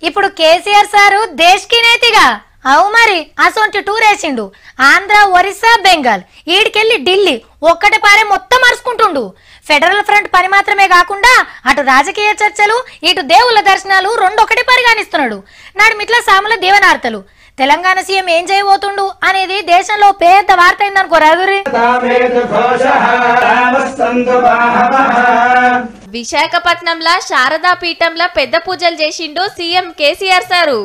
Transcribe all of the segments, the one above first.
ఇప్పుడు కేసీఆర్ సారు దేశ్కి నేతిగా అవు మరి అసొంటి టూర్ వేసిండు. ఆంధ్ర, ఒరిస్సా, బెంగాల్ ఈడికెళ్ళి ఢిల్లీ ఒక్కటి పారే మొత్తం అరుచుకుంటుండు. ఫెడరల్ ఫ్రంట్ పని మాత్రమే కాకుండా అటు రాజకీయ చర్చలు, ఇటు దేవుళ్ళ దర్శనాలు రెండొకటి పరిగానిస్తున్నాడు. నాడు మిట్ల సాముల దీవెనార్తలు. తెలంగాణ సీఎం ఏం చేయబోతుండు అనేది దేశంలో పెద్ద వార్త అయిందనుకో రాదురి. విశాఖపట్నంలో శారదా పీఠంలో పెద్ద పూజలు చేసిండు సీఎం కేసీఆర్ సారు.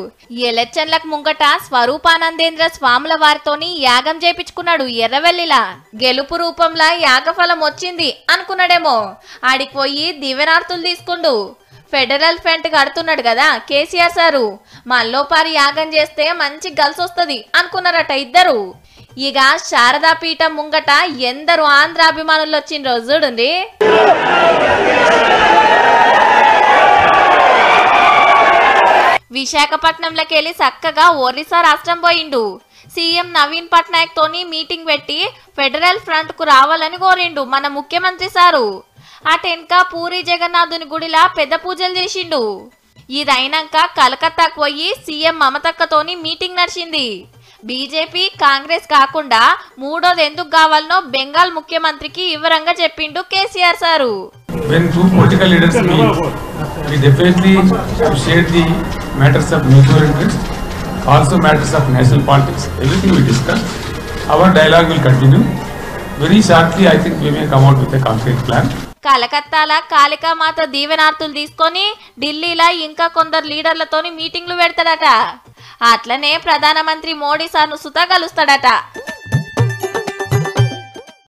ఎలక్షన్లకు ముంగట స్వరూపానందేంద్ర స్వాముల వారితోని యాగం చేపించుకున్నాడు ఎర్రవెల్లిలా. గెలుపు రూపంలో యాగఫలం వచ్చింది అనుకున్నాడేమో. ఆడికి పోయి దివ్యనార్తులు తీసుకుండు. ఫెడరల్ ఫ్రంట్ కడుతున్నాడు కదా కేసీఆర్ సారు. మల్లోపారి యాగం చేస్తే మంచి గల్స్ వస్తుంది అనుకున్నారట ఇద్దరు. ఇక శారదా పీఠం ముంగట ఎందరు ఆంధ్ర అభిమానులు వచ్చిన రోజు చూడండి. విశాఖపట్నంలోకి వెళ్ళి చక్కగా ఒరిస్సా రాష్ట్రం పోయిండు. సీఎం నవీన్ పట్నాయక్ తోని మీటింగ్ పెట్టి ఫెడరల్ ఫ్రంట్ కు రావాలని కోరిండు మన ముఖ్యమంత్రి సారు. అటెనక పూరి జగన్నాథుని గుడిలా పెద్ద పూజలు చేసిండు. ఇదైనాక కలకత్తాకు పోయి సీఎం మమతక్కతోని మీటింగ్ నడిచింది. బీజేపీ, కాంగ్రెస్ కాకుండా మూడోది ఎందుకు కావాలనో బెంగాల్ ముఖ్యమంత్రికి వివరంగా చెప్పిండు KCR sir. When two political leaders meet, we definitely share the matters of mutual interest, also matters of national politics. Everything we discuss, our dialogue will continue. Very shortly, I think we may come out with a concrete plan. కలకత్తాలో కాళికామాత దీవెనార్తులు తీసుకొని ఢిల్లీలో ఇంకా కొందరు లీడర్లతోని మీటింగ్లు పెడతాడట. అట్లనే ప్రధానమంత్రి మోడీ సార్ను సుతా కలుస్తాడట.